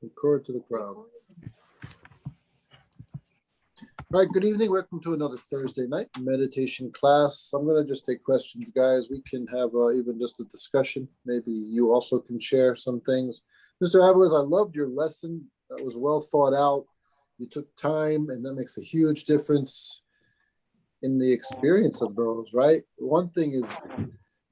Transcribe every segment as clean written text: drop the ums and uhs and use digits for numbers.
Record to the crowd. All right, good evening. Welcome to another Thursday night meditation class. I'm going to just take questions, guys. We can have even just a discussion. Maybe you also can share some things. Mr. Aviles, I loved your lesson. That was well thought out. You took time, and that makes a huge difference in the experience of those, right? One thing is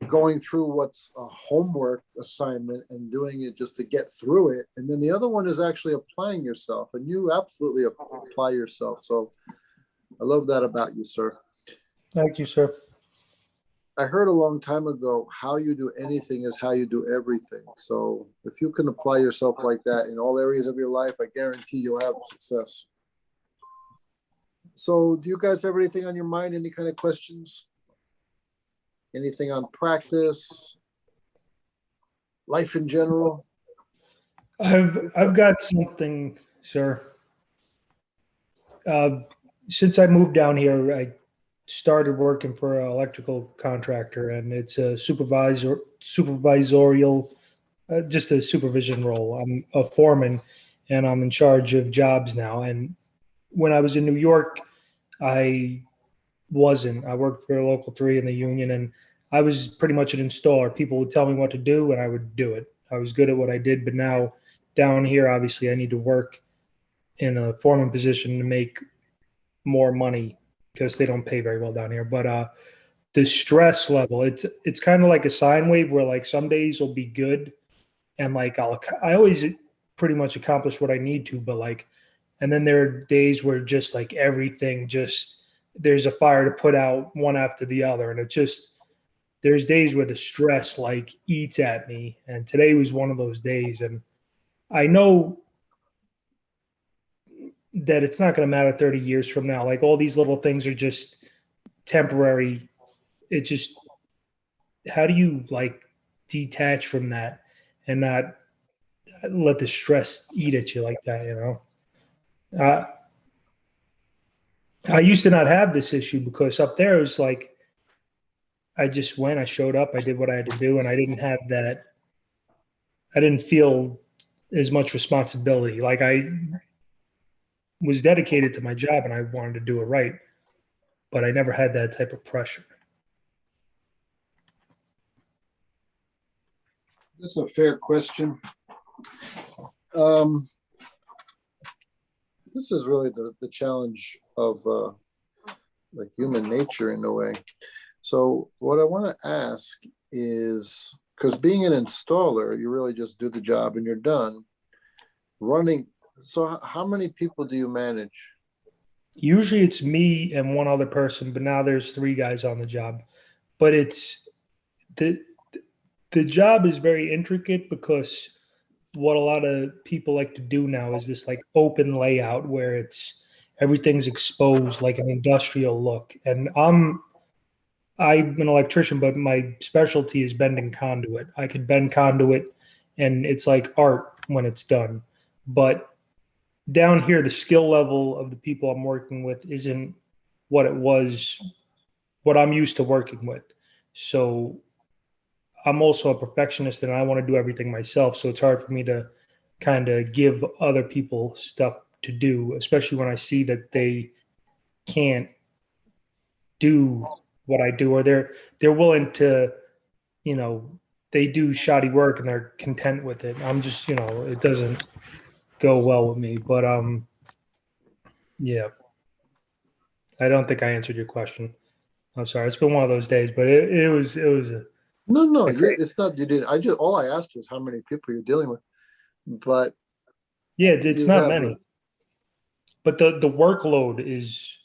going through what's a homework assignment and doing it just to get through it. And then the other one is actually applying yourself, and you absolutely apply yourself. So I love that about you, sir. Thank you, sir. I heard a long time ago, how you do anything is how you do everything. So if you can apply yourself like that in all areas of your life, I guarantee you'll have success. So do you guys have anything on your mind? Any kind of questions? Anything on practice, life in general? I've got something, sir. Since I moved down here, I started working for an electrical contractor, and it's a supervisorial, just a supervision role. I'm a foreman, and I'm in charge of jobs now. And when I was in New York, I wasn't. I worked for a local three in the union, and I was pretty much an installer. People would tell me what to do, and I would do it. I was good at what I did, but now down here, obviously, I need to work in a foreman position to make more money because they don't pay very well down here. But the stress level, it's kind of like a sine wave where like some days will be good, and like I always pretty much accomplish what I need to, but like, and then there are days where just like everything just there's a fire to put out one after the other, and it's just there's days where the stress like eats at me, and today was one of those days. And I know that it's not going to matter 30 years from now. Like all these little things are just temporary. It just, how do you like detach from that and not let the stress eat at you like that, you know? I used to not have this issue because up there it was like, I just went, I showed up, I did what I had to do, and I didn't have that, I didn't feel as much responsibility. Like I was dedicated to my job and I wanted to do it right, but I never had that type of pressure. That's a fair question. This is really the challenge of like human nature in a way. So what I want to ask is, because being an installer, you really just do the job and you're done. Running, so how many people do you manage? Usually it's me and one other person, but now there's three guys on the job. But it's the the job is very intricate because what a lot of people like to do now is this like open layout where it's everything's exposed like an industrial look. And I'm an electrician, but my specialty is bending conduit. I could bend conduit and it's like art when it's done. But down here, the skill level of the people I'm working with isn't what it was, what I'm used to working with. So I'm also a perfectionist and I want to do everything myself. So it's hard for me to kind of give other people stuff to do, especially when I see that they can't do what I do, or they're willing to, you know, they do shoddy work and they're content with it. I'm just, you know, it doesn't go well with me. But yeah, I don't think I answered your question. I'm sorry. It's been one of those days, but it was No, a great. it's not. You didn't. I just all I asked was how many people you're dealing with, but Yeah, it's you not have many, but the workload is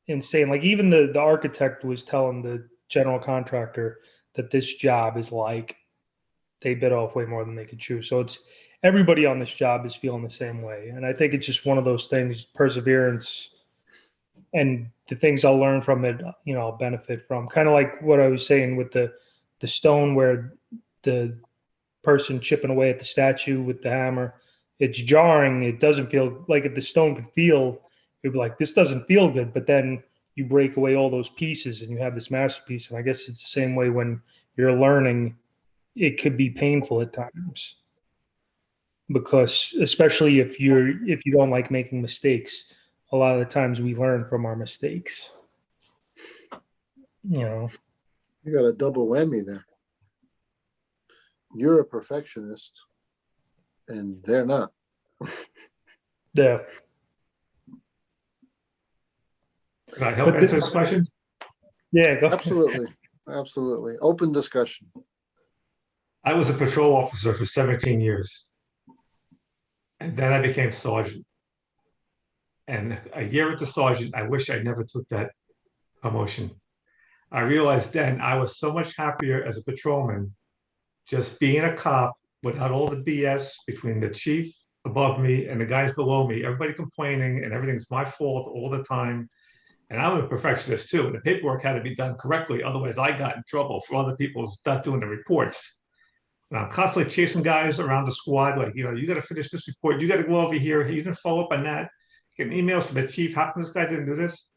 insane. Like even the architect was telling the general contractor that this job is like they bit off way more than they could chew. So it's everybody on this job is feeling the same way, and I think it's just one of those things, perseverance, and the things I'll learn from it, you know, I'll benefit from. Kind of like what I was saying with the stone where the person chipping away at the statue with the hammer. It's jarring. It doesn't feel like if the stone could feel, it'd be like, this doesn't feel good. But then you break away all those pieces and you have this masterpiece. And I guess it's the same way when you're learning, it could be painful at times. because especially if you don't like making mistakes, a lot of the times we learn from our mistakes. You know. You got a double whammy there. You're a perfectionist, and they're not. Yeah. Can I help answer this question? Yeah, go. Absolutely. Absolutely. Open discussion. I was a patrol officer for 17 years. And then I became sergeant. And a year into sergeant, I wish I never took that promotion. I realized then I was so much happier as a patrolman, just being a cop without all the BS between the chief above me and the guys below me, everybody complaining and everything's my fault all the time. And I'm a perfectionist too. And the paperwork had to be done correctly. Otherwise, I got in trouble for other people not doing the reports. And I'm constantly chasing guys around the squad, like, you got to finish this report. You got to go over here. You didn't follow up on that. Getting emails from the chief. How come this guy didn't do this?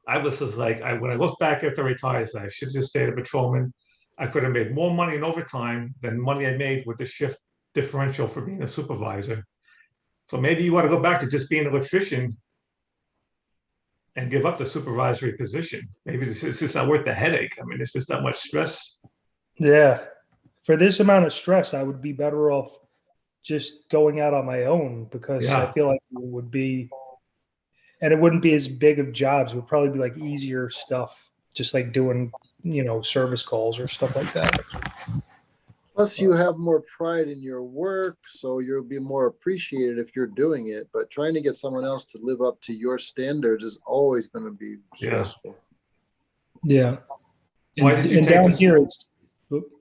I was just like, when I look back at the retired, I should have just stayed a patrolman. I could have made more money in overtime than money I made with the shift differential for being a supervisor. So maybe you want to go back to just being an electrician and give up the supervisory position. Maybe it's just not worth the headache. I mean, it's just that much stress. Yeah. For this amount of stress, I would be better off just going out on my own, because I Yeah. feel like it would be, and it wouldn't be as big of jobs. It would probably be like easier stuff, just like doing, service calls or stuff like that. Plus, you have more pride in your work, so you'll be more appreciated if you're doing it. But trying to get someone else to live up to your standards is always going to be stressful. Yeah. Why did you and take down this? here, it's,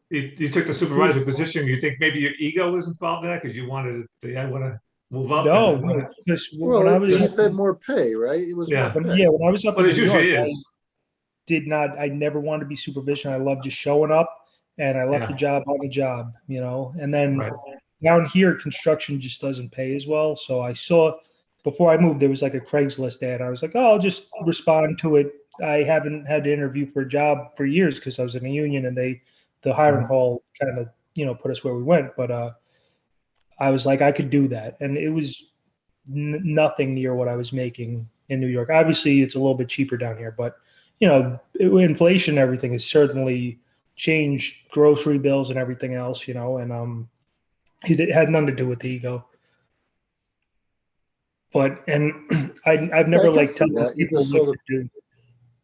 You took the supervisor position. You think maybe your ego was involved in that because you wanted to, I want to move up. no, because when I Well, he was, said more pay, right? It was Yeah. more pay. yeah, when I was up But in it New York, usually I is. I never wanted to be supervision. I loved just showing up, and I left Yeah. the job on the job, and then Right. down here, construction just doesn't pay as well. So I saw, before I moved, there was like a Craigslist ad. I was like, oh, I'll just respond to it. I haven't had to interview for a job for years because I was in a union, and the hiring hall kind of, put us where we went. But I was like, I could do that. And it was nothing near what I was making in New York. Obviously, it's a little bit cheaper down here, but inflation, everything has certainly changed grocery bills and everything else, and it had nothing to do with the ego. But I've never I can like see telling that. people what to do.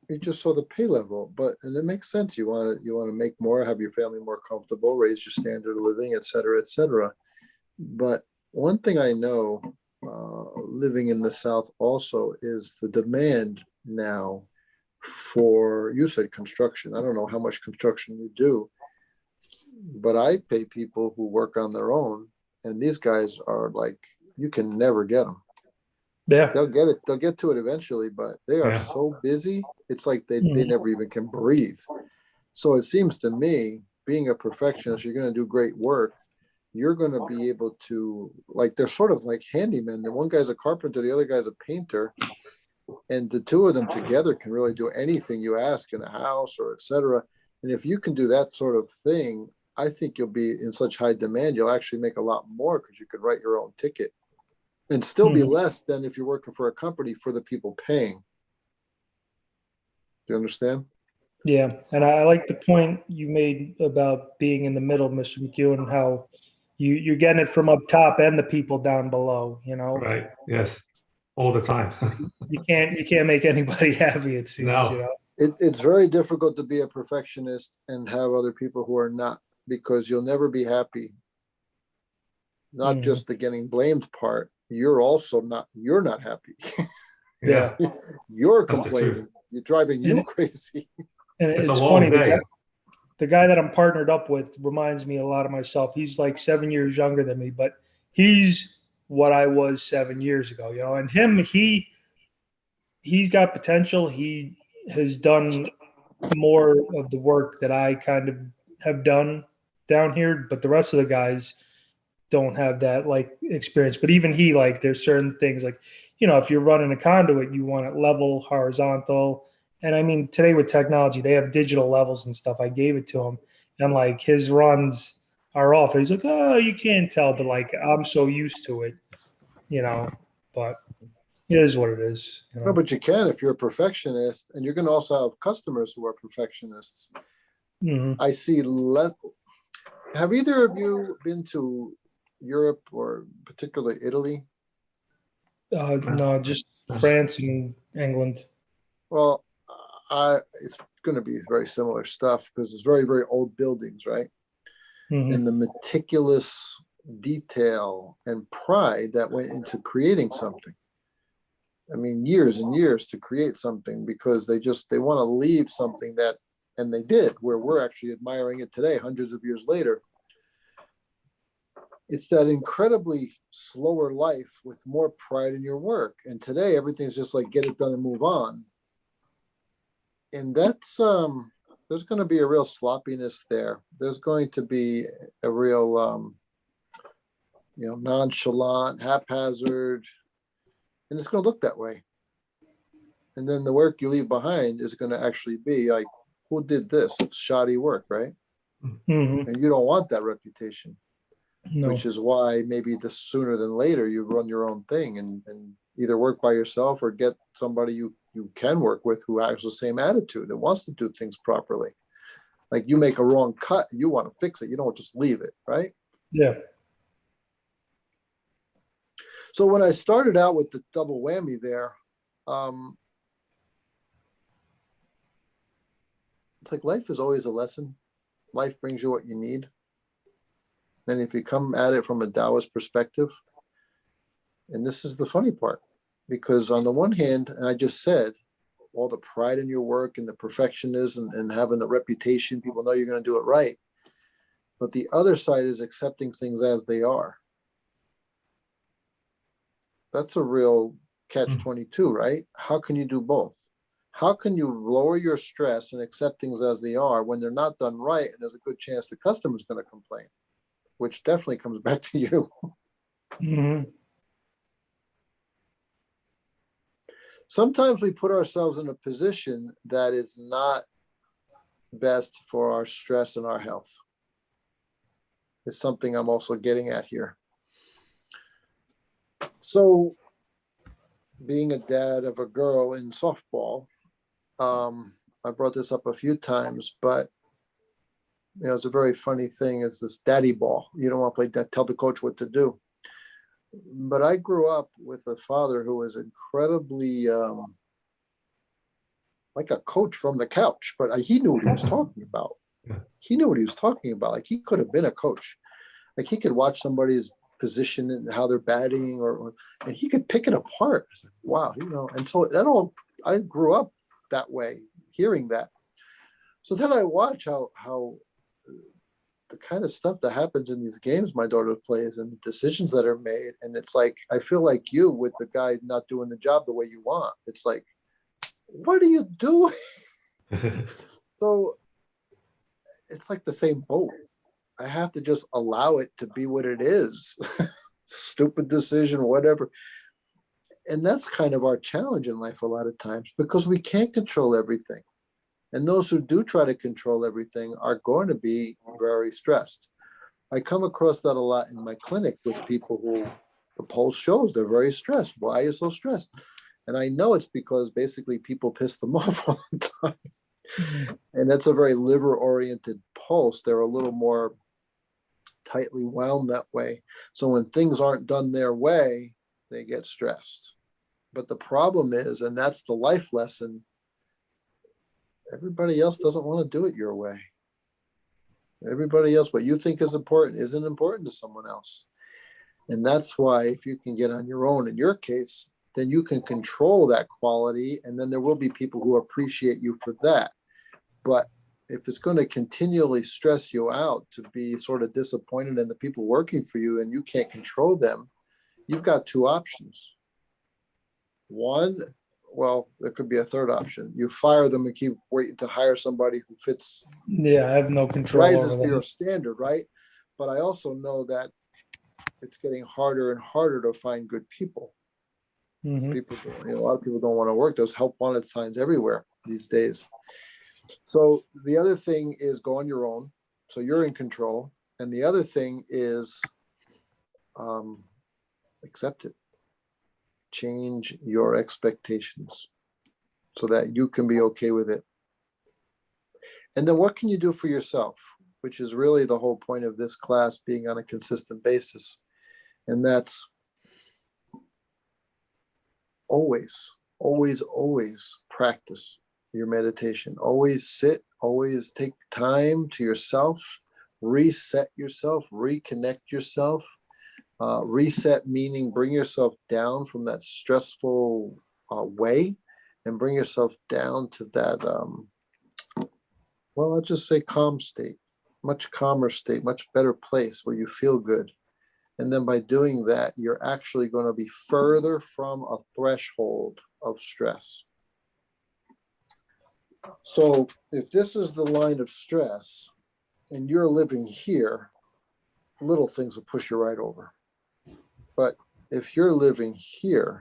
You just saw the pay level, and it makes sense. You want to make more, have your family more comfortable, raise your standard of living, et cetera, et cetera. But one thing I know, living in the South also, is the demand now for, you said construction. I don't know how much construction you do, but I pay people who work on their own, and these guys are like, you can never get them. Yeah. They'll get it. They'll get to it eventually, but they are so busy. It's like they never even can breathe. So it seems to me, being a perfectionist, you're going to do great work. You're going to be able to, like, they're sort of like handymen. The one guy's a carpenter, the other guy's a painter, and the two of them together can really do anything you ask in a house or et cetera. And if you can do that sort of thing, I think you'll be in such high demand. You'll actually make a lot more because you could write your own ticket and still be less than if you're working for a company for the people paying. Do you understand? Yeah, and I like the point you made about being in the middle, Mr. McHugh, and how you're getting it from up top and the people down below. Right. Yes. All the time. You can't make anybody happy, it seems. No. It's very difficult to be a perfectionist and have other people who are not, because you'll never be happy. Not just the getting blamed part. You're not happy. Yeah. You're That's the complaining. truth. You're driving you crazy. And It's it's a long funny, day. the guy that I'm partnered up with reminds me a lot of myself. He's like 7 years younger than me, but he's what I was 7 years ago, and he's got potential. He has done more of the work that I kind of have done down here, but the rest of the guys don't have that like experience. But even he, like, there's certain things like, if you're running a conduit, you want it level, horizontal. And I mean, today with technology, they have digital levels and stuff. I gave it to him, and like his runs, are off. He's like, oh, you can't tell, but like I'm so used to it, but it is what it is. No, but you can if you're a perfectionist, and you're going to also have customers who are perfectionists. Hmm. I see less. Have either of you been to Europe or particularly Italy? No, just France and England. Well, it's going to be very similar stuff because it's very, very old buildings, right? Hmm. And the meticulous detail and pride that went into creating something. I mean, years and years to create something because they want to leave something that, and they did, where we're actually admiring it today, hundreds of years later. It's that incredibly slower life with more pride in your work. And today everything's just like get it done and move on. And that's there's going to be a real sloppiness there. There's going to be a real nonchalant, haphazard, and it's going to look that way. And then the work you leave behind is going to actually be like, who did this? It's shoddy work, right? Hmm. And you don't want that reputation, No. which is why maybe the sooner than later you run your own thing and either work by yourself or get somebody you can work with who has the same attitude and wants to do things properly. Like you make a wrong cut, you want to fix it. You don't just leave it, right? Yeah. So when I started out with the double whammy there, it's like life is always a lesson. Life brings you what you need. And if you come at it from a Taoist perspective, and this is the funny part, because on the one hand, and I just said, all the pride in your work and the perfectionism and having the reputation, people know you're going to do it right. But the other side is accepting things as they are. That's a real catch 22, right? How can you do both? How can you lower your stress and accept things as they are when they're not done right? And there's a good chance the customer's going to complain, which definitely comes back to you. Hmm. Sometimes we put ourselves in a position that is not best for our stress and our health. Is something I'm also getting at here. So, being a dad of a girl in softball, I brought this up a few times, but it's a very funny thing. It's this daddy ball. You don't want to play that. Tell the coach what to do. But I grew up with a father who was incredibly like a coach from the couch, but he knew what he was talking about. He knew what he was talking about. Like he could have been a coach. Like he could watch somebody's position and how they're batting, and he could pick it apart. I was like, wow, and so that all I grew up that way, hearing that. So then I watch how the kind of stuff that happens in these games my daughter plays and the decisions that are made, and it's like I feel like you with the guy not doing the job the way you want. It's like, what are you doing? So it's like the same boat. I have to just allow it to be what it is. Stupid decision, whatever. And that's kind of our challenge in life a lot of times because we can't control everything. And those who do try to control everything are going to be very stressed. I come across that a lot in my clinic with people who the poll shows they're very stressed. Why are you so stressed? And I know it's because basically people piss them off all the time. And that's a very liver-oriented pulse. They're a little more tightly wound that way. So when things aren't done their way, they get stressed. But the problem is, and that's the life lesson, everybody else doesn't want to do it your way. Everybody else, what you think is important isn't important to someone else. And that's why if you can get on your own, in your case, then you can control that quality. And then there will be people who appreciate you for that. But if it's going to continually stress you out to be sort of disappointed in the people working for you and you can't control them, you've got two options. One, well, there could be a third option. You fire them and keep waiting to hire somebody who fits, Yeah, I have no control rises over to your them. standard, right? But I also know that it's getting harder and harder to find good people. Hmm. People, a lot of people don't want to work. There's help wanted signs everywhere these days. So the other thing is go on your own. So you're in control. And the other thing is accept it. Change your expectations so that you can be okay with it. And then what can you do for yourself, which is really the whole point of this class being on a consistent basis. And that's always practice your meditation. Always sit, always take time to yourself, reset yourself, reconnect yourself. Reset meaning bring yourself down from that stressful way and bring yourself down to that, well, let's just say calm state, much calmer state, much better place where you feel good. And then by doing that, you're actually going to be further from a threshold of stress. So if this is the line of stress and you're living here, little things will push you right over. But if you're living here,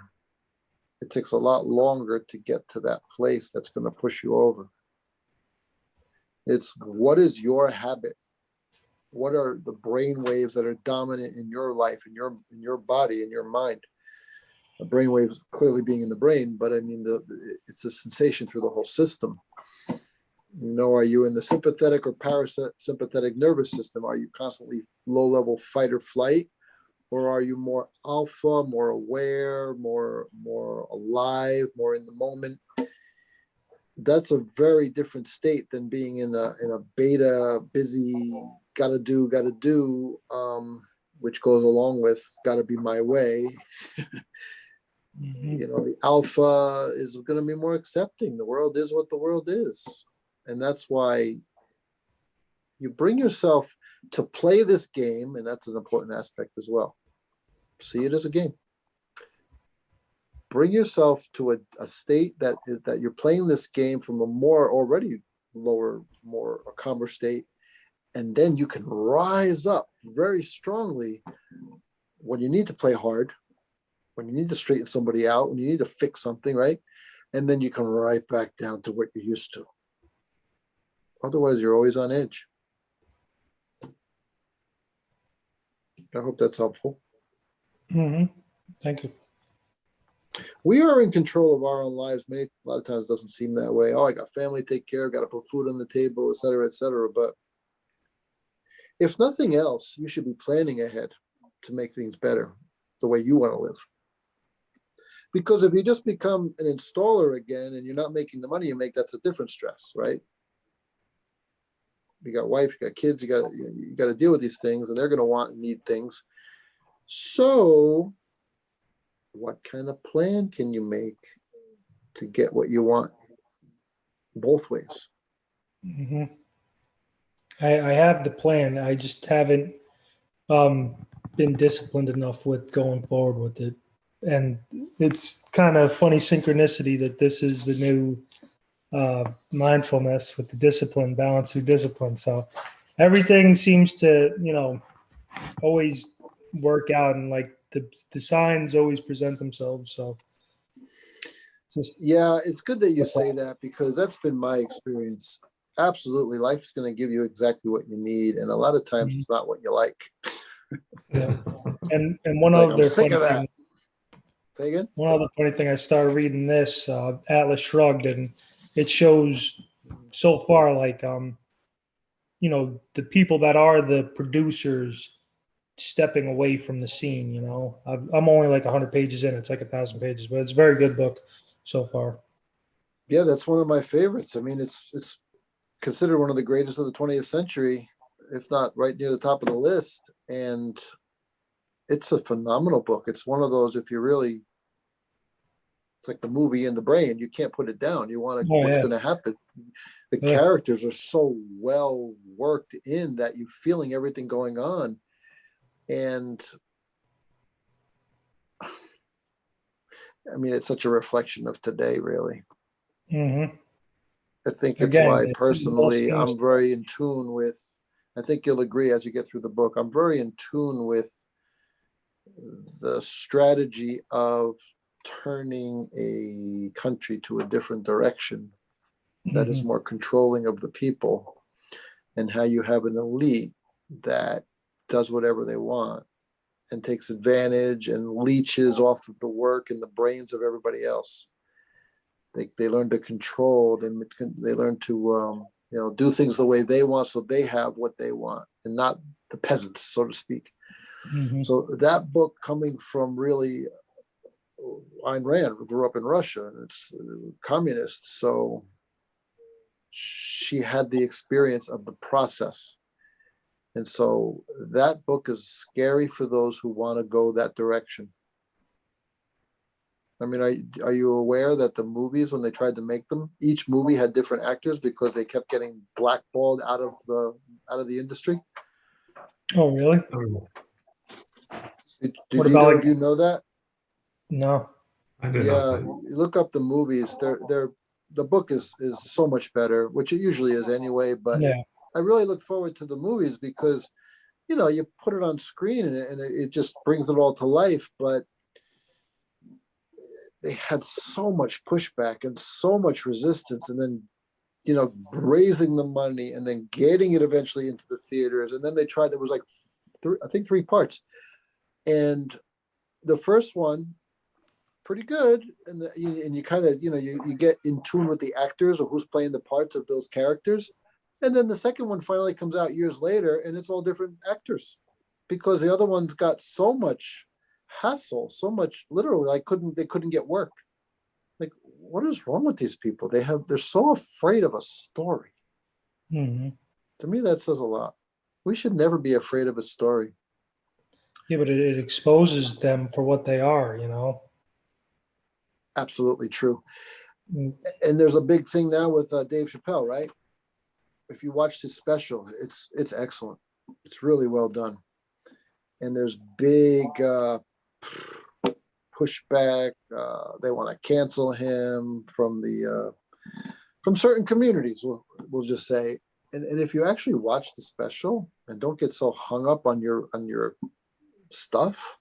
it takes a lot longer to get to that place that's going to push you over. It's what is your habit? What are the brain waves that are dominant in your life, in your body, in your mind? The brain waves clearly being in the brain, but I mean, it's a sensation through the whole system. You know, are you in the sympathetic or parasympathetic nervous system? Are you constantly low-level fight or flight? Or are you more alpha, more aware, more alive, more in the moment? That's a very different state than being in a beta, busy, gotta do, which goes along with gotta be my way. Mm-hmm. You know, the alpha is going to be more accepting. The world is what the world is. And that's why you bring yourself to play this game, and that's an important aspect as well. See it as a game. Bring yourself to a state that you're playing this game from a more already lower, more a calmer state, and then you can rise up very strongly when you need to play hard, when you need to straighten somebody out, when you need to fix something, right? And then you come right back down to what you're used to. Otherwise, you're always on edge. I hope that's helpful. Mm-hmm. Thank you. We are in control of our own lives. A lot of times it doesn't seem that way. Oh, I got family to take care of, got to put food on the table, et cetera, et cetera. But if nothing else, you should be planning ahead to make things better the way you want to live. Because if you just become an installer again and you're not making the money you make, that's a different stress, right? You got wife, you got kids, you got to deal with these things, and they're going to want and need things. So what kind of plan can you make to get what you want both ways? Mm-hmm. I have the plan. I just haven't been disciplined enough with going forward with it. And it's kind of funny synchronicity that this is the new mindfulness with the discipline, balance through discipline. So everything seems to, always work out, and like the signs always present themselves. So just yeah, it's good that you say that, because that's been my experience. Absolutely, life is going to give you exactly what you need, and a lot of times it's not what you like. Yeah. And one It's like, other I'm sick funny of that. thing. Say again? One other funny thing, I started reading this Atlas Shrugged, and it shows so far like the people that are the producers stepping away from the scene. I'm only like 100 pages in. It's like 1,000 pages, but it's a very good book so far. Yeah, that's one of my favorites. I mean, it's considered one of the greatest of the 20th century, if not right near the top of the list. And it's a phenomenal book. It's one of those, if you really, it's like the movie in the brain. You can't put it down. You want to, what's going to happen. The characters are so well worked in that you're feeling everything going on. And I mean, it's such a reflection of today, really. Mm-hmm. I think it's why personally I'm very in tune with, I think you'll agree as you get through the book, I'm very in tune with the strategy of turning a country to a different direction that is more controlling of the people, and how you have an elite that does whatever they want and takes advantage and leeches off of the work and the brains of everybody else. They learn to control. They learn to do things the way they want, so they have what they want, and not the peasants, so to speak. Mm-hmm. So that book, coming from really Ayn Rand, who grew up in Russia, and it's communist, so she had the experience of the process. And so that book is scary for those who want to go that direction. I mean, are you aware that the movies, when they tried to make them, each movie had different actors because they kept getting blackballed out of the industry? Oh, really? Did What either about of you know that? No. I didn't Yeah, know. you look up the movies. The book is so much better, which it usually is anyway. But Yeah. I really look forward to the movies because, you put it on screen and it just brings it all to life. But they had so much pushback and so much resistance, and then, raising the money and then getting it eventually into the theaters. And then they tried, there was like, I think 3 parts. And the first one, pretty good. And you kind of, you get in tune with the actors or who's playing the parts of those characters. And then the second one finally comes out years later, and it's all different actors because the other ones got so much hassle, so much, literally, they couldn't get work. Like, what is wrong with these people? They're so afraid of a story. Mm-hmm. To me, that says a lot. We should never be afraid of a story. Yeah, but it exposes them for what they are, Absolutely true. Mm. And there's a big thing now with Dave Chappelle, right? If you watched his special, it's excellent. It's really well done. And there's big pushback. They want to cancel him from certain communities. We'll just say. And if you actually watch the special and don't get so hung up on your stuff,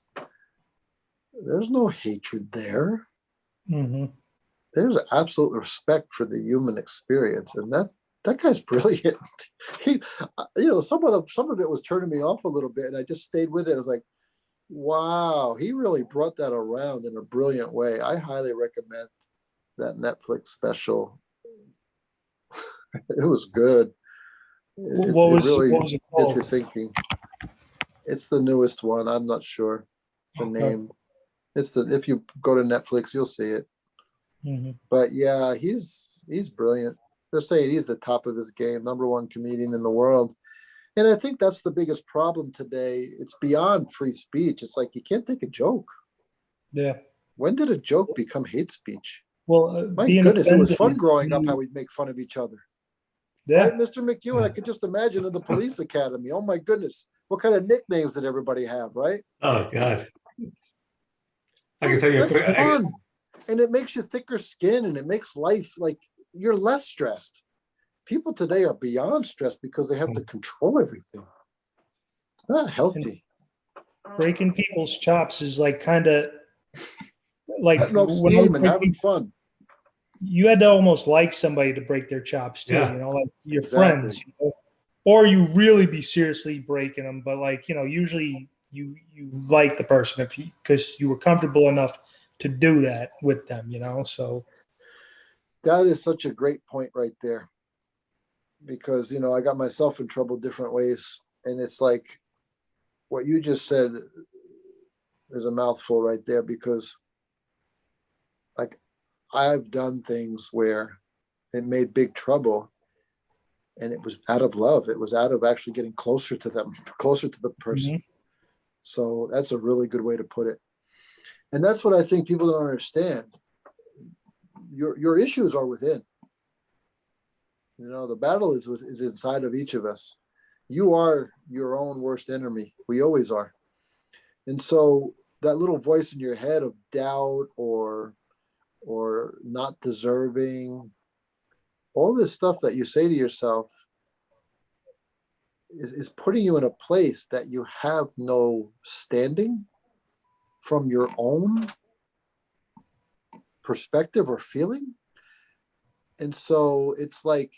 there's no hatred there. Mm-hmm. There's absolute respect for the human experience, and that guy's brilliant. He, some of it was turning me off a little bit, and I just stayed with it. I was like, wow, he really brought that around in a brilliant way. I highly recommend that Netflix special. It was good. It really what was it gets you called? thinking. It's the newest one. I'm not sure the name. If you go to Netflix, you'll see it. Mm-hmm. But yeah, he's brilliant. They're saying he's the top of his game, #1 comedian in the world. And I think that's the biggest problem today. It's beyond free speech. It's like you can't take a joke. Yeah. When did a joke become hate speech? Well, My being goodness, it was offended. fun growing up how we'd make fun of each other. Yeah. Right, Mr. McEwen? I could just imagine in the police academy. Oh my goodness. What kind of nicknames did everybody have, right? Oh God. I can tell you. That's fun. And it makes you thicker skin, and it makes life like you're less stressed. People today are beyond stressed because they have to control everything. It's not healthy. Breaking people's chops is like kind of like Letting off steam and having fun. You had to almost like somebody to break their chops too, Yeah. like your Exactly. friends, or you really be seriously breaking them. But usually you like the person because you were comfortable enough to do that with them, So that is such a great point right there, because I got myself in trouble different ways, and it's like what you just said is a mouthful right there, because like I've done things where it made big trouble, and it was out of love. It was out of actually getting closer to them, closer to the person. Mhm. So that's a really good way to put it. And that's what I think people don't understand. Your issues are within. The battle is inside of each of us. You are your own worst enemy. We always are. And so that little voice in your head of doubt or not deserving, all this stuff that you say to yourself is putting you in a place that you have no standing from your own perspective or feeling. And so it's like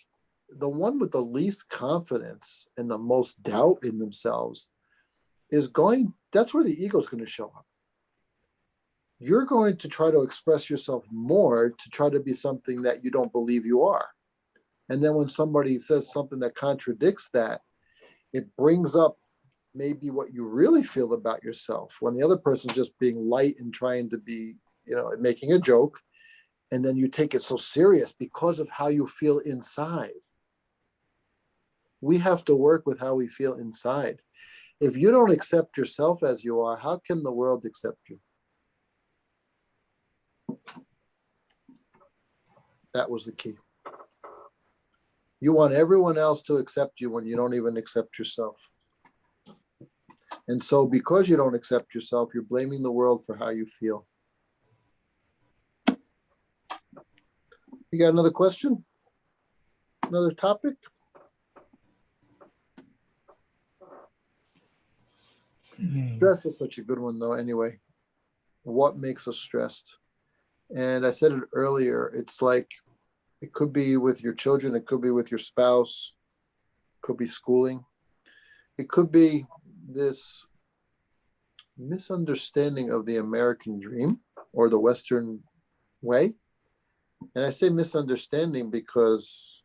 the one with the least confidence and the most doubt in themselves that's where the ego is going to show up. You're going to try to express yourself more to try to be something that you don't believe you are. And then when somebody says something that contradicts that, it brings up maybe what you really feel about yourself when the other person's just being light and trying to be, making a joke. And then you take it so serious because of how you feel inside. We have to work with how we feel inside. If you don't accept yourself as you are, how can the world accept you? That was the key. You want everyone else to accept you when you don't even accept yourself. And so because you don't accept yourself, you're blaming the world for how you feel. You got another question? Another topic? Stress is such a good one though, anyway. What makes us stressed? And I said it earlier, it's like, it could be with your children, it could be with your spouse, it could be schooling. It could be this misunderstanding of the American dream or the Western way. And I say misunderstanding because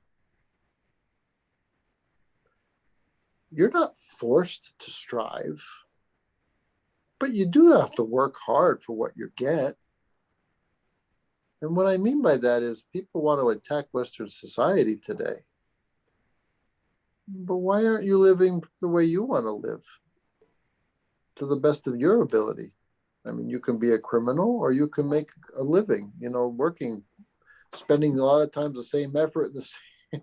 you're not forced to strive, but you do have to work hard for what you get. And what I mean by that is people want to attack Western society today. But why aren't you living the way you want to live to the best of your ability? I mean, you can be a criminal or you can make a living, working, spending a lot of times the same effort and the same,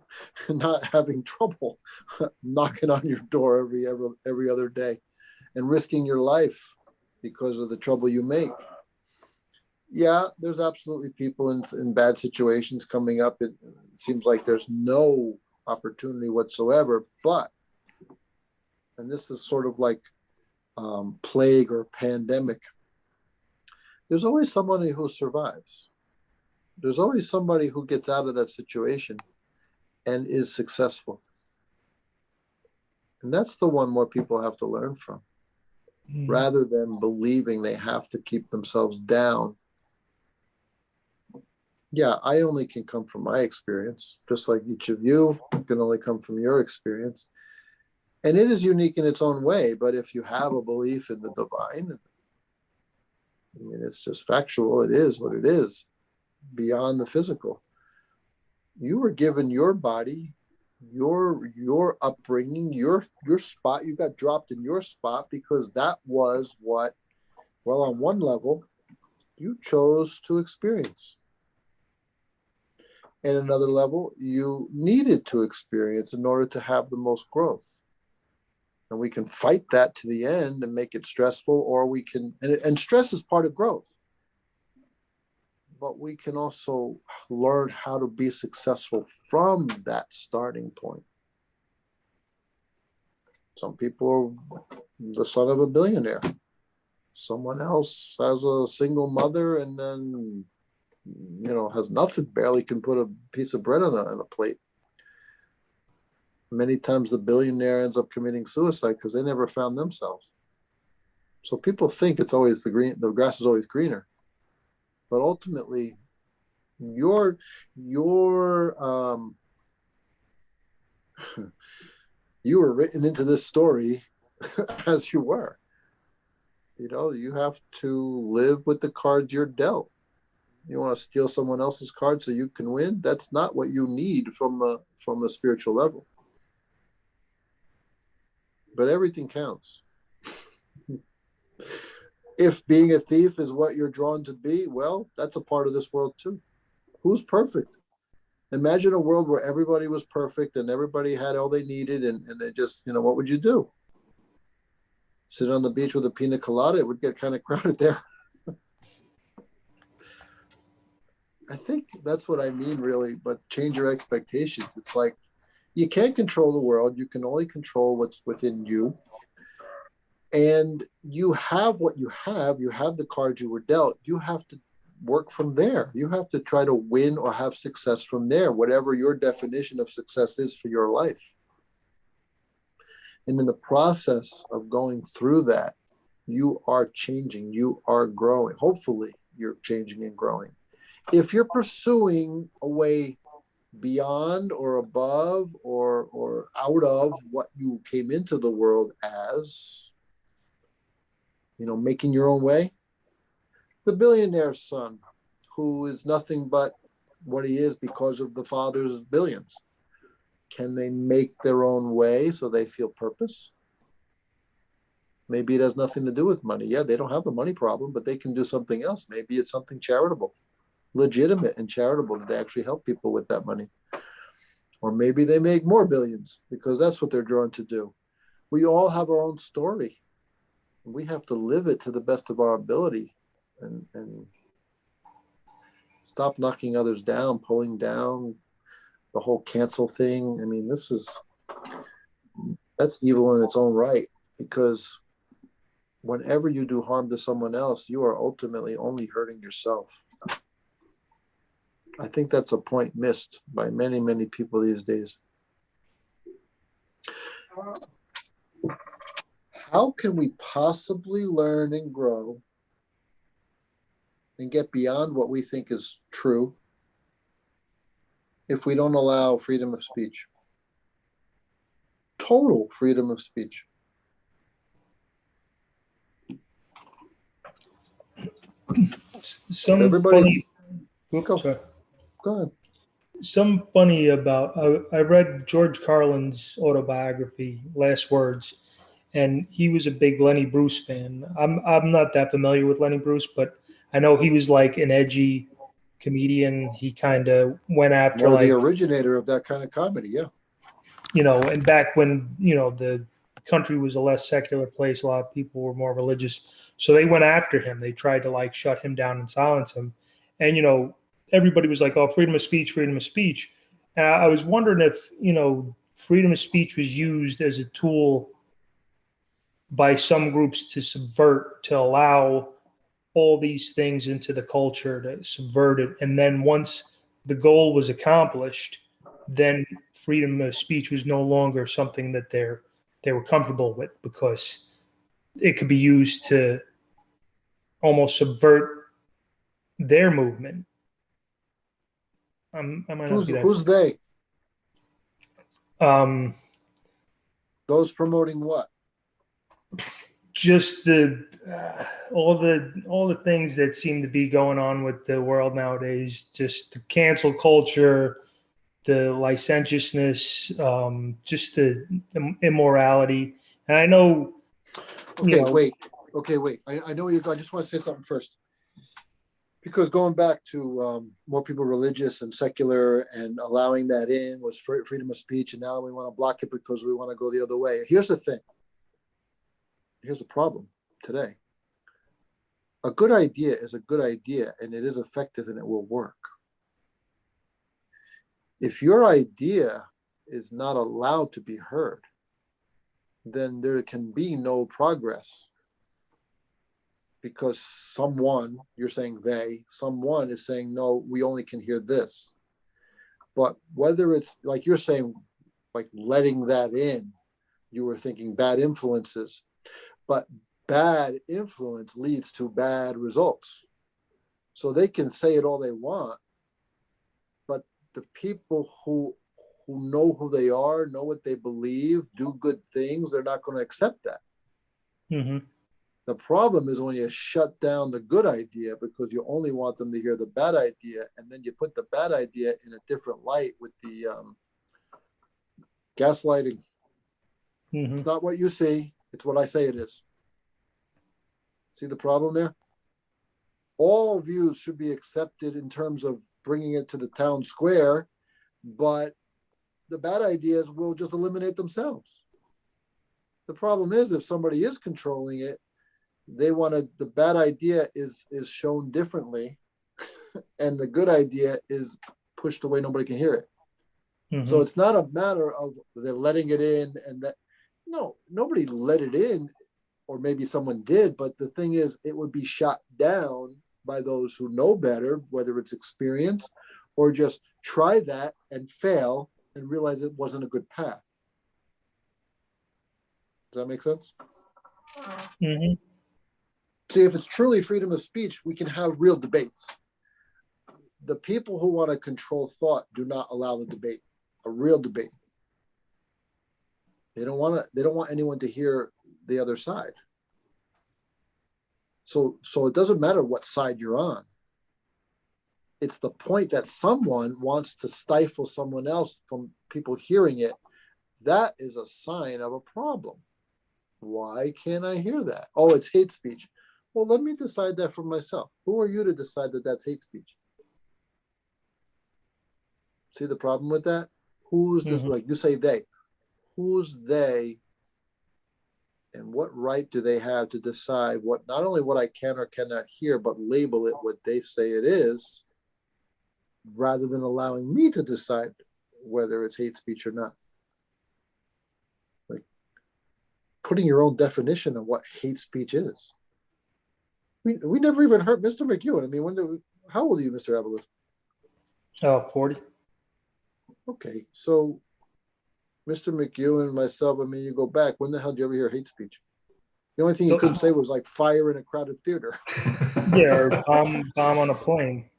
not having trouble knocking on your door every other day and risking your life because of the trouble you make. Yeah, there's absolutely people in bad situations coming up. It seems like there's no opportunity whatsoever, but, and this is sort of like plague or pandemic, there's always somebody who survives. There's always somebody who gets out of that situation and is successful. And that's the one more people have to learn from, rather than believing they have to keep themselves down. Yeah, I only can come from my experience, just like each of you can only come from your experience. And it is unique in its own way, but if you have a belief in the divine, I mean, it's just factual, it is what it is, beyond the physical. You were given your body, your upbringing, your spot, you got dropped in your spot because that was what, well, on one level, you chose to experience. And another level, you needed to experience in order to have the most growth. And we can fight that to the end and make it stressful, or we can, and stress is part of growth. But we can also learn how to be successful from that starting point. Some people are the son of a billionaire. Someone else has a single mother and then, has nothing, barely can put a piece of bread on a plate. Many times the billionaire ends up committing suicide because they never found themselves. So people think it's always the grass is always greener. But ultimately, you were written into this story as you were. You have to live with the cards you're dealt. You want to steal someone else's card so you can win? That's not what you need from a spiritual level. But everything counts. If being a thief is what you're drawn to be, well, that's a part of this world too. Who's perfect? Imagine a world where everybody was perfect and everybody had all they needed and they just, what would you do? Sit on the beach with a pina colada? It would get kind of crowded there. I think that's what I mean, really, but change your expectations. It's like you can't control the world. You can only control what's within you. And you have what you have. You have the cards you were dealt. You have to work from there. You have to try to win or have success from there, whatever your definition of success is for your life. And in the process of going through that, you are changing, you are growing. Hopefully, you're changing and growing. If you're pursuing a way beyond or above or out of what you came into the world as, making your own way, the billionaire's son, who is nothing but what he is because of the father's billions, can they make their own way so they feel purpose? Maybe it has nothing to do with money. Yeah, they don't have the money problem, but they can do something else. Maybe it's something charitable, legitimate and charitable, that they actually help people with that money. Or maybe they make more billions because that's what they're drawn to do. We all have our own story. We have to live it to the best of our ability and stop knocking others down, pulling down the whole cancel thing. I mean, that's evil in its own right, because whenever you do harm to someone else, you are ultimately only hurting yourself. I think that's a point missed by many, many people these days. How can we possibly learn and grow and get beyond what we think is true if we don't allow freedom of speech? Total freedom of speech. Some Everybody, funny. go, Sorry. go ahead. Some funny about. I read George Carlin's autobiography, Last Words, and he was a big Lenny Bruce fan. I'm not that familiar with Lenny Bruce, but I know he was like an edgy comedian. He kind of went after More the like, originator of that kind of comedy, yeah. and back when, the country was a less secular place, a lot of people were more religious. So they went after him. They tried to like shut him down and silence him. And, everybody was like, oh, freedom of speech, freedom of speech. And I was wondering if, freedom of speech was used as a tool by some groups to subvert, to allow all these things into the culture, to subvert it. And then once the goal was accomplished, then freedom of speech was no longer something that they were comfortable with, because it could be used to almost subvert their movement. I might not be that. Who's they? Um, Those promoting what? just the all the things that seem to be going on with the world nowadays, just the cancel culture, the licentiousness, just the immorality. And I know, Okay, wait. Okay, wait. I know where you're going. I just want to say something first. Because going back to more people religious and secular and allowing that in was freedom of speech, and now we want to block it because we want to go the other way. Here's the thing. Here's the problem today. A good idea is a good idea, and it is effective, and it will work. If your idea is not allowed to be heard, then there can be no progress, because someone, you're saying someone is saying, no, we only can hear this. But whether it's like you're saying, like letting that in, you were thinking bad influences, but bad influence leads to bad results. So they can say it all they want, but the people who know who they are, know what they believe, do good things, they're not going to accept that. Mm-hmm. The problem is when you shut down the good idea because you only want them to hear the bad idea, and then you put the bad idea in a different light with the gaslighting. Mm-hmm. It's not what you see, it's what I say it is. See the problem there? All views should be accepted in terms of bringing it to the town square, but the bad ideas will just eliminate themselves. The problem is if somebody is controlling it, they want to, the bad idea is shown differently and the good idea is pushed away, nobody can hear it. Mm-hmm. So it's not a matter of they're letting it in and that, no, nobody let it in, or maybe someone did, but the thing is it would be shot down by those who know better, whether it's experience or just try that and fail and realize it wasn't a good path. Does that make sense? Mhm. See, if it's truly freedom of speech, we can have real debates. The people who want to control thought do not allow the debate, a real debate. They don't want anyone to hear the other side. So it doesn't matter what side you're on. It's the point that someone wants to stifle someone else from people hearing it. That is a sign of a problem. Why can't I hear that? Oh, it's hate speech. Well, let me decide that for myself. Who are you to decide that that's hate speech? See the problem with that? Who's this? Like you say they. Who's they? And what right do they have to decide what, not only what I can or cannot hear, but label it what they say it is, rather than allowing me to decide whether it's hate speech or not? Like putting your own definition of what hate speech is. We never even heard Mr. McEwen. I mean, how old are you, Mr. Abelis? 40. Okay, so Mr. McEwen and myself, I mean, you go back, when the hell did you ever hear hate speech? The only thing you couldn't say was like fire in a crowded theater. Yeah, or bomb on a plane.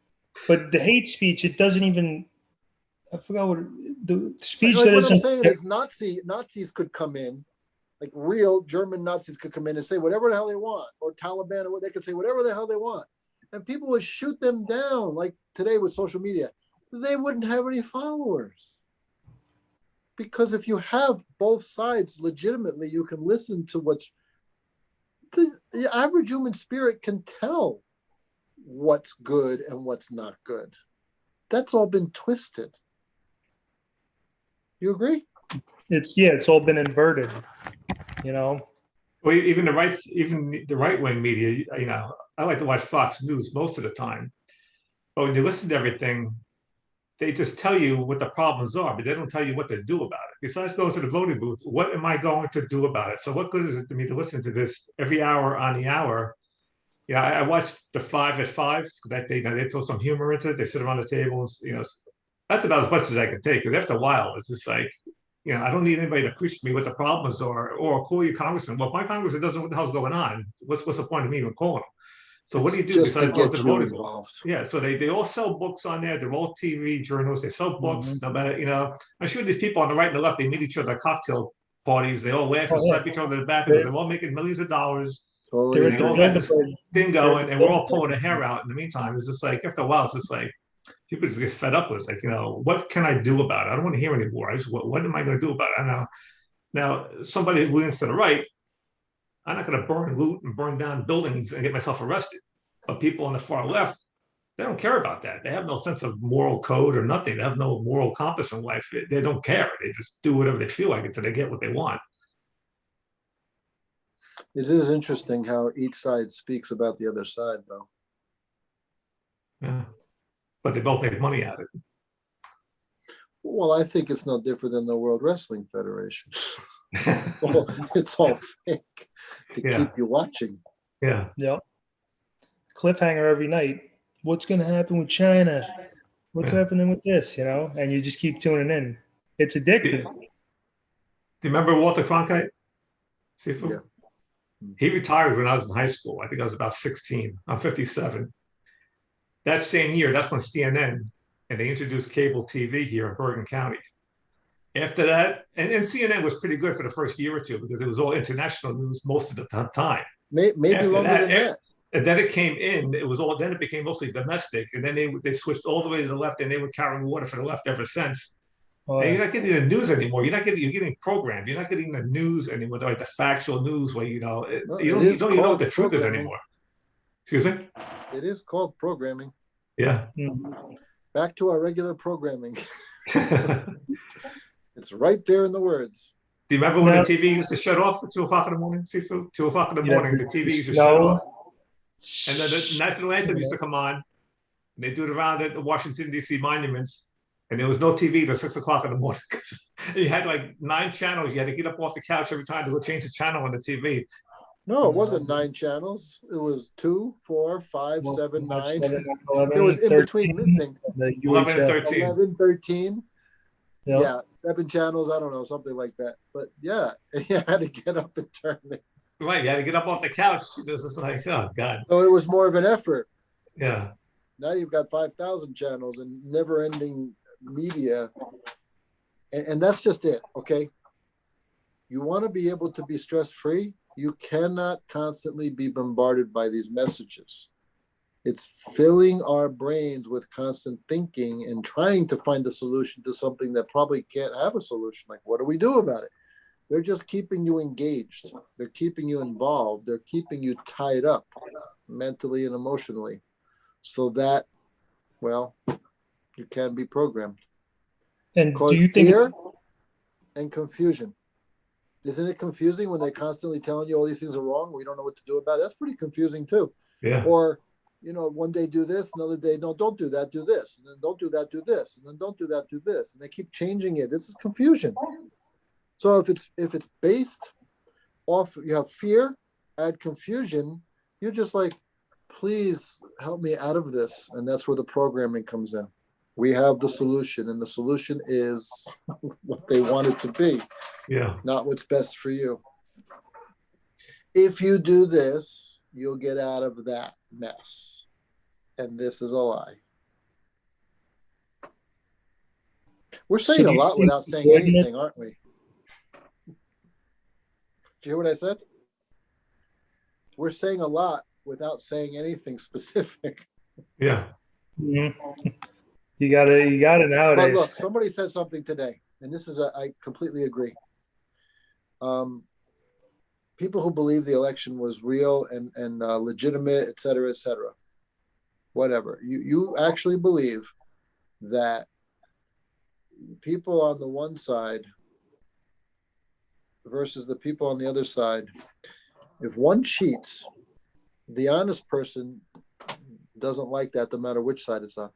But the hate speech, it doesn't even, I forgot what, the speech Like that what I'm isn't. saying is Nazis could come in, like real German Nazis could come in and say whatever the hell they want, or Taliban, or they could say whatever the hell they want. And people would shoot them down. Like today with social media, they wouldn't have any followers. Because if you have both sides legitimately, you can listen to what's the average human spirit can tell what's good and what's not good. That's all been twisted. You agree? It's all been inverted, you know. Well, even the right wing media, you know, I like to watch Fox News most of the time. But when you listen to everything, they just tell you what the problems are, but they don't tell you what to do about it. Besides going to the voting booth, what am I going to do about it? So what good is it to me to listen to this every hour on the hour? Yeah, I watched the 5 at 5 that they throw some humor into it. They sit around the tables, you know. That's about as much as I can take. Because after a while, it's just like, you know, I don't need anybody to preach to me what the problems are, or call your congressman. Well, if my congressman doesn't know what the hell's going on, what's the point of me even calling him? So what do you do just to besides going get to the you voting booth? involved? Yeah, so they all sell books on there. They're all TV journalists. They sell books. No matter, you know, I'm sure these people on the right and the left, they meet each other at cocktail parties. They all laugh and slap each other in the back because they're all making millions of dollars. Totally They all got this thing going, and we're all pulling our hair out in the meantime. It's just like after a while, it's just like people just get fed up with it. It's like, you know, what can I do about it? I don't want to hear anymore. I just, what am I going to do about it? I know. Now, somebody who leans to the right, I'm not going to burn, loot, and burn down buildings and get myself arrested. But people on the far left, they don't care about that. They have no sense of moral code or nothing. They have no moral compass in life. They don't care. They just do whatever they feel like until they get what they want. It is interesting how each side speaks about the other side, though. Yeah. But they both make money out of it. Well, I think it's no different than the World Wrestling Federation. It's all fake to keep you watching. Yeah. Yep. Cliffhanger every night. What's going to happen with China? What's happening with this? You know, and you just keep tuning in. It's addictive. Do you remember Walter Cronkite? Sifu? Yeah. He retired when I was in high school. I think I was about 16. I'm 57. That same year, that's when CNN, and they introduced cable TV here in Bergen County. After that, and CNN was pretty good for the first year or two because it was all international news most of the time. Maybe After longer than that. And then it came in. Then it became mostly domestic, and then they switched all the way to the left, and they were carrying water for the left ever since. And you're not getting the news anymore. You're getting programmed. You're not getting the news anymore, like the factual news where you know you don't know what the truth is anymore. Excuse me? It is called programming. Yeah. Back to our regular programming. It's right there in the words. Do you remember when the TV used to shut off at 2 o'clock in the morning? 2 o'clock in the morning, the TV used to shut off. And then the national anthem used to come on. And they do it around at the Washington, D.C. monuments. And there was no TV till 6 o'clock in the morning. You had like 9 channels. You had to get up off the couch every time to go change the channel on the TV. No, it wasn't 9 channels. It was 2, 4, 5, 7, 9. 11, There was in 13, between missing. 11 and 13. 11, 13. Yeah. Yeah, 7 channels, I don't know, something like that. But yeah, you had to get up and turn it. Right. You had to get up off the couch. It was just like, oh God. So it was more of an effort. Yeah. Now you've got 5,000 channels and never-ending media. And that's just it, okay? You want to be able to be stress-free, you cannot constantly be bombarded by these messages. It's filling our brains with constant thinking and trying to find a solution to something that probably can't have a solution. Like, what do we do about it? They're just keeping you engaged. They're keeping you involved. They're keeping you tied up mentally and emotionally so that, well, you can be programmed. And do Cause you think fear and confusion. Isn't it confusing when they're constantly telling you all these things are wrong? We don't know what to do about it. That's pretty confusing too. Yeah. Or, one day do this, another day, no, don't do that, do this. And then don't do that, do this. And then don't do that, do this. And they keep changing it. This is confusion. So if it's based off, you have fear, add confusion, you're just like, please help me out of this. And that's where the programming comes in. We have the solution, and the solution is what they want it to be, Yeah. not what's best for you. If you do this, you'll get out of that mess. And this is a lie. We're saying do a you lot think without saying avoiding it- anything, aren't we? Did you hear what I said? We're saying a lot without saying anything specific. Yeah. Mhm. You got it But nowadays. look, somebody said something today, and this is I completely agree. People who believe the election was real and legitimate, et cetera, whatever. You actually believe that people on the one side versus the people on the other side, if one cheats, the honest person doesn't like that no matter which side it's on.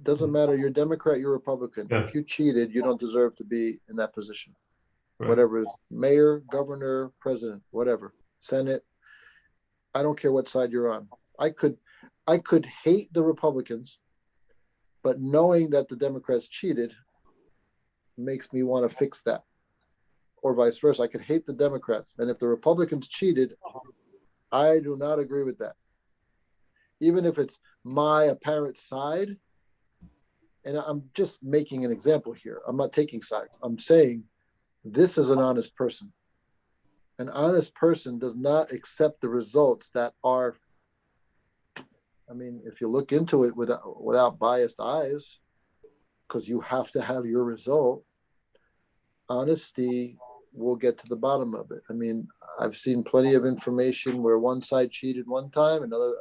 Doesn't matter, you're Democrat, you're Republican. Yeah. If you cheated, you don't deserve to be in that position. Right. Whatever, mayor, governor, president, whatever, Senate. I don't care what side you're on. I could hate the Republicans, but knowing that the Democrats cheated makes me want to fix that. Or vice versa. I could hate the Democrats, and if the Republicans cheated, I do not agree with that. Even if it's my apparent side, and I'm just making an example here. I'm not taking sides. I'm saying this is an honest person. An honest person does not accept the results that are, I mean, if you look into it without biased eyes, because you have to have your result, honesty will get to the bottom of it. I mean, I've seen plenty of information where one side cheated one time, another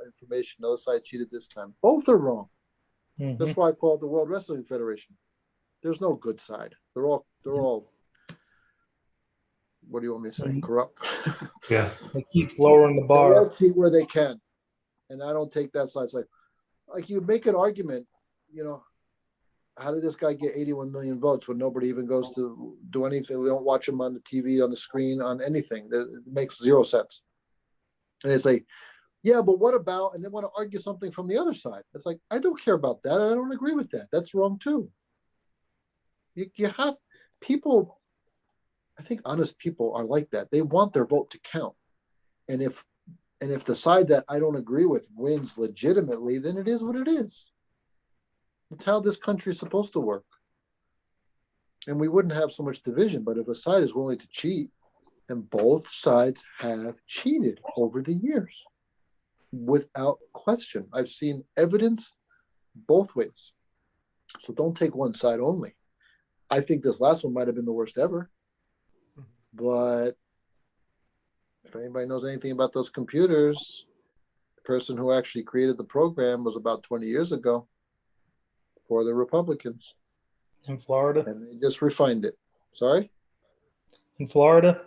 side cheated this time. Both are wrong. Mhm. That's why I call it the World Wrestling Federation. There's no good side. They're all what do you want me to say? Corrupt. Yeah. They keep lowering the They bar. all cheat where they can. And I don't take that side. It's like you make an argument, how did this guy get 81 million votes when nobody even goes to do anything? We don't watch him on the TV, on the screen, on anything. It makes zero sense. And it's like, yeah, but what about, and they want to argue something from the other side. It's like, I don't care about that. I don't agree with that. That's wrong too. You have people, I think honest people are like that. They want their vote to count. And if the side that I don't agree with wins legitimately, then it is what it is. It's how this country is supposed to work. And we wouldn't have so much division. But if a side is willing to cheat, and both sides have cheated over the years, without question. I've seen evidence both ways. So don't take one side only. I think this last one might have been the worst ever. But if anybody knows anything about those computers, the person who actually created the program was about 20 years ago for the Republicans. In Florida. And they just refined it. Sorry? In Florida.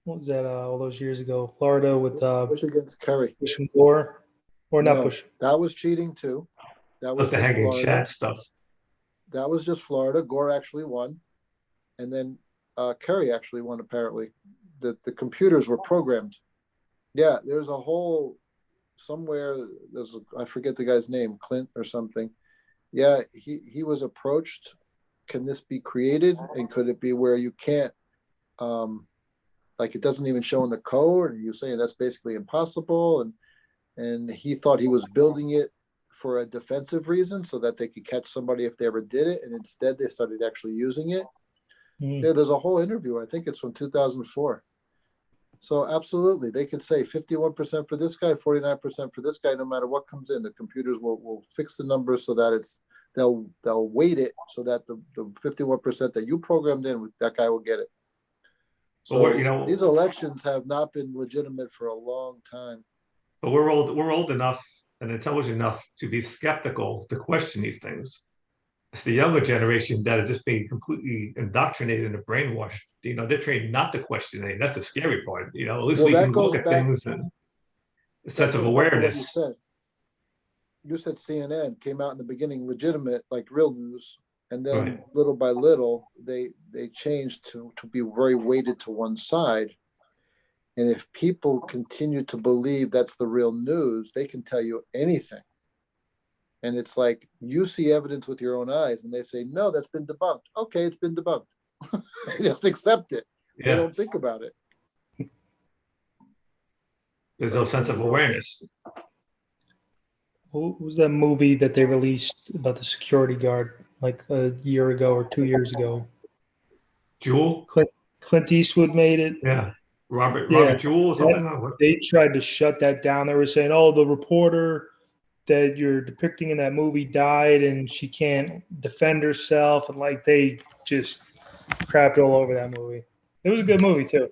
What was that? All those years ago, Florida with Bush against Kerry. Bush and Gore, or not No, Bush. that was cheating too. That was Plus the just hanging Florida. chat stuff. That was just Florida. Gore actually won. And then Kerry actually won, apparently. The computers were programmed. Yeah, there's a whole somewhere I forget the guy's name, Clint or something. Yeah, he was approached. Can this be created? And could it be where you can't, like it doesn't even show in the code? And you're saying that's basically impossible. And he thought he was building it for a defensive reason so that they could catch somebody if they ever did it. And instead they started actually using it. Yeah, there's a whole interview. I think it's from 2004. So absolutely, they could say 51% for this guy, 49% for this guy. No matter what comes in, the computers will fix the numbers so that they'll weight it so that the 51% that you programmed in, that guy will get it. So these elections have not been legitimate for a long time. But we're old enough and intelligent enough to be skeptical, to question these things. It's the younger generation that are just being completely indoctrinated and brainwashed. They're trained not to question anything. That's the scary part. At least we can look at things and a sense of awareness. You said CNN came out in the beginning legitimate, like real news, and then little by little they changed to be very weighted to one side. And if people continue to believe that's the real news, they can tell you anything. And it's like you see evidence with your own eyes, and they say, no, that's been debunked. Okay, it's been debunked. Just accept it. They don't think about it. There's no sense of awareness. What was that movie that they released about the security guard like a year ago or 2 years ago? Jewel? Clint Eastwood made it. Yeah. Robert Jewell or something? They tried to shut that down. They were saying, oh, the reporter that you're depicting in that movie died and she can't defend herself. And like they just crapped all over that movie. It was a good movie too.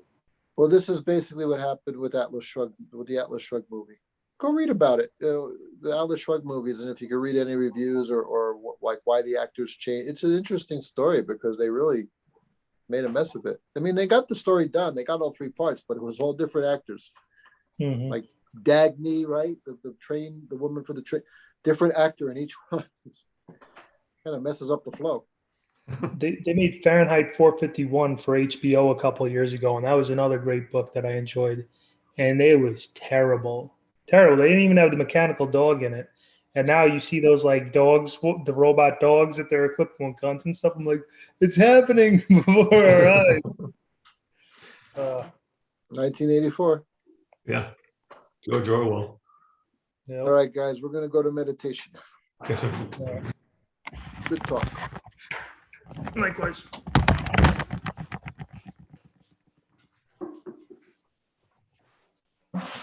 Well, this is basically what happened with Atlas Shrugged, with the Atlas Shrugged movie. Go read about it. The Atlas Shrugged movies, and if you can read any reviews or like why the actors changed, it's an interesting story because they really made a mess of it. I mean, they got the story done. They got all three parts, but it was all different actors. Mm-hmm. Like Dagny, right? The woman for the train, different actor in each one. Kind of messes up the flow. They made Fahrenheit 451 for HBO a couple of years ago, and that was another great book that I enjoyed. And it was terrible. Terrible. They didn't even have the mechanical dog in it. And now you see those like dogs, the robot dogs that they're equipped with guns and stuff. I'm like, it's happening before our eyes. 1984. Yeah. George Orwell. Yep. All right, guys, we're going to go to meditation. Okay, so. Good talk. Likewise.